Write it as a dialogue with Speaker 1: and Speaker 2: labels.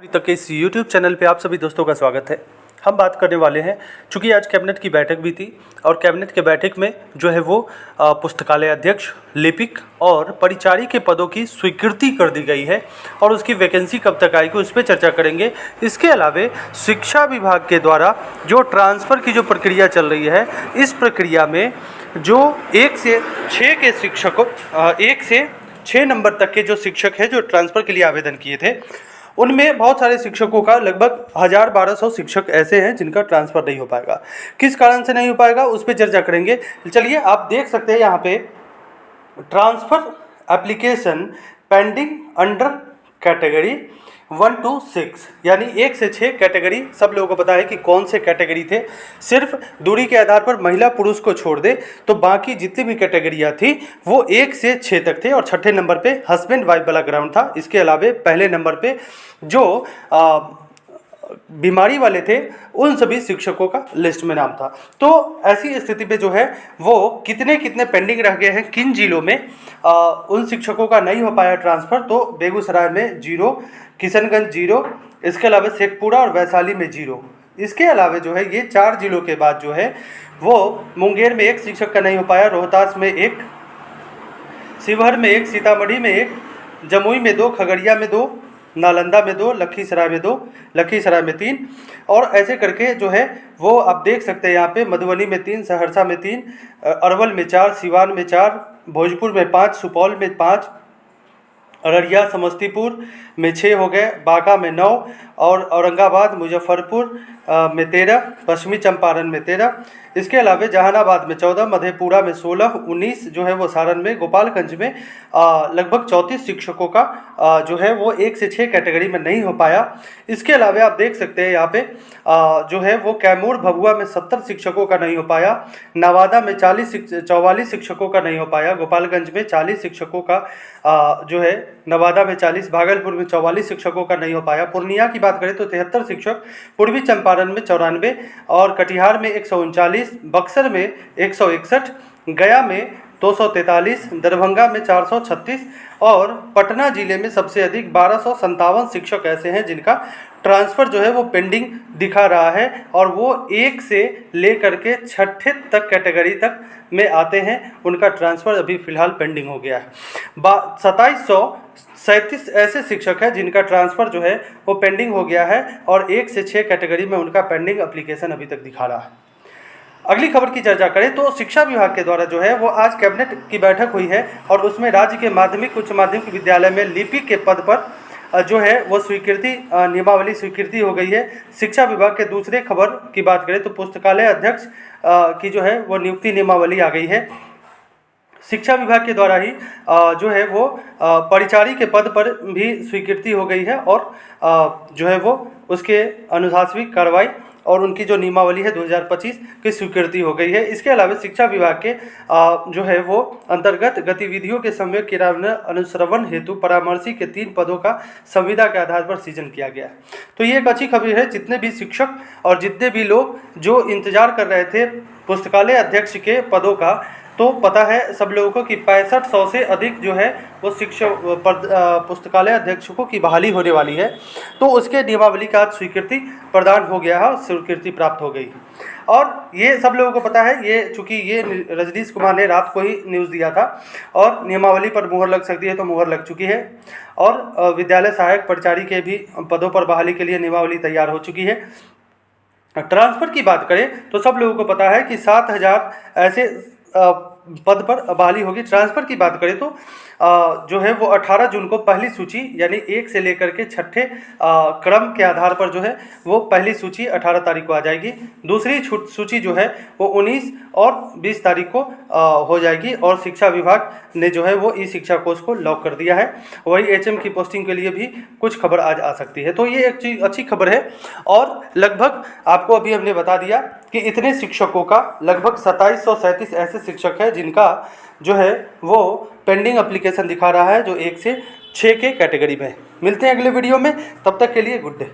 Speaker 1: अभी तक के इस YouTube चैनल पे आप सभी दोस्तों का स्वागत है। हम बात करने वाले हैं, चूँकि आज कैबिनेट की बैठक भी थी और कैबिनेट के बैठक में जो है वो पुस्तकालय अध्यक्ष, लिपिक और परिचारी के पदों की स्वीकृति कर दी गई है और उसकी वैकेंसी कब तक आएगी उस पर चर्चा करेंगे। इसके अलावे शिक्षा विभाग के द्वारा जो ट्रांसफ़र की जो प्रक्रिया चल रही है, इस प्रक्रिया में जो 1 से 6 के शिक्षकों 1 से 6 नंबर तक के जो शिक्षक हैं जो ट्रांसफ़र के लिए आवेदन किए थे, उनमें बहुत सारे शिक्षकों का लगभग 1000-1200 शिक्षक ऐसे हैं जिनका ट्रांसफ़र नहीं हो पाएगा। किस कारण से नहीं हो पाएगा उस पर चर्चा करेंगे। चलिए, आप देख सकते हैं यहाँ पे transfer application pending under category 1 to 6, यानी 1 से 6 कैटेगरी। सब लोगों को पता है कि कौन से कैटेगरी थे। सिर्फ दूरी के आधार पर महिला पुरुष को छोड़ दे तो बाकी जितनी भी कैटेगरियाँ थी वो 1 से 6 तक थे और छठे नंबर पे हस्बैंड वाइफ वाला ग्राउंड था। इसके अलावे पहले नंबर पे जो बीमारी वाले थे उन सभी शिक्षकों का लिस्ट में नाम था। तो ऐसी स्थिति पे जो है वो कितने पेंडिंग रह गए हैं किन जिलों में, उन शिक्षकों का नहीं हो पाया ट्रांसफ़र। तो बेगूसराय में 0, किशनगंज 0, इसके अलावा शेखपुरा और वैशाली में 0। इसके अलावा जो है ये 4 जिलों के बाद जो है वो मुंगेर में 1 शिक्षक का नहीं हो पाया, रोहतास में 1, शिवहर में 1, सीतामढ़ी में 1, जमुई में 2, खगड़िया में 2, नालंदा में 2, लखीसराय में 2, लखीसराय में 3 और ऐसे करके जो है वो आप देख सकते हैं यहाँ पे मधुबनी में 3, सहरसा में 3, अरवल में 4, सिवान में 4, भोजपुर में 5, सुपौल में 5, अररिया समस्तीपुर में 6 हो गए, बांका में 9 और औरंगाबाद मुजफ्फरपुर में 13, पश्चिमी चंपारण में 13, इसके अलावा जहानाबाद में 14, मधेपुरा में 16, 19 जो है वो सारण में, गोपालगंज में लगभग 34 शिक्षकों का जो है वो 1 से 6 कैटेगरी में नहीं हो पाया। इसके अलावा आप देख सकते हैं यहाँ पे जो है वो कैमूर भभुआ में 70 शिक्षकों का नहीं हो पाया, नवादा में 44 शिक्षकों का नहीं हो पाया, गोपालगंज में 40 शिक्षकों का जो है, नवादा में 40, भागलपुर में 44 शिक्षकों का नहीं हो पाया। पूर्णिया की बात करें तो 73 शिक्षक, पूर्वी चंपारण में 94 और कटिहार में 139, बक्सर में 161, गया में 243, दरभंगा में 436 और पटना जिले में सबसे अधिक 1257 शिक्षक ऐसे हैं जिनका ट्रांसफ़र जो है वो पेंडिंग दिखा रहा है और वो 1 से लेकर के 6ठे तक कैटेगरी तक में आते हैं, उनका ट्रांसफ़र अभी फ़िलहाल पेंडिंग हो गया है। 2737 ऐसे शिक्षक हैं जिनका ट्रांसफ़र जो है वो पेंडिंग हो गया है और 1 से 6 कैटेगरी में उनका पेंडिंग एप्लीकेशन अभी तक दिखा रहा है। अगली खबर की चर्चा करें तो शिक्षा विभाग के द्वारा जो है वो आज कैबिनेट की बैठक हुई है और उसमें राज्य के माध्यमिक उच्च माध्यमिक विद्यालय में लिपिक के पद पर जो है वो नियमावली स्वीकृति हो गई है। शिक्षा विभाग के दूसरे खबर की बात करें तो पुस्तकालय अध्यक्ष की जो है वो नियुक्ति नियमावली आ गई है। शिक्षा विभाग के द्वारा ही जो है वो परिचारी के पद पर भी स्वीकृति हो गई है और जो है वो उसके अनुशासनिक कार्रवाई और उनकी जो नियमावली है 2025 की स्वीकृति हो गई है। इसके अलावा शिक्षा विभाग के जो है वो अंतर्गत गतिविधियों के सम्यक क्रियान्वयन अनुश्रवण हेतु परामर्शी के 3 पदों का संविदा के आधार पर सृजन किया गया है। तो ये एक अच्छी खबर है। जितने भी शिक्षक और जितने भी लोग जो इंतजार कर रहे थे पुस्तकालय अध्यक्ष के पदों का, तो पता है सब लोगों को कि 6500 से अधिक जो है वो शिक्षक पुस्तकालय अध्यक्षों की बहाली होने वाली है। तो उसके नियमावली का आज स्वीकृति प्रदान हो गया है, स्वीकृति प्राप्त हो गई और ये सब लोगों को पता है। ये चूँकि ये रजनीश कुमार ने रात को ही न्यूज़ दिया था और नियमावली पर मुहर लग सकती है तो मुहर लग चुकी है और विद्यालय सहायक परिचारी के भी पदों पर बहाली के लिए नियमावली तैयार हो चुकी है। ट्रांसफ़र की बात करें तो सब लोगों को पता है कि 7000 ऐसे पद पर बहाली होगी। ट्रांसफ़र की बात करें तो जो है वो 18 जून को पहली सूची यानी 1 से लेकर के 6ठे क्रम के आधार पर जो है वो पहली सूची 18 तारीख को आ जाएगी। दूसरी सूची जो है वो 19 और 20 तारीख को हो जाएगी और शिक्षा विभाग ने जो है वो ई शिक्षा कोर्स को लॉक कर दिया है। वही HM की पोस्टिंग के लिए भी कुछ खबर आज आ सकती है। तो ये एक अच्छी खबर है और लगभग आपको अभी हमने बता दिया कि इतने शिक्षकों का लगभग 2737 ऐसे शिक्षक हैं जिनका जो है वो पेंडिंग एप्लीकेशन दिखा रहा है जो 1 से 6 के कैटेगरी में। मिलते हैं अगले वीडियो में, तब तक के लिए गुड डे।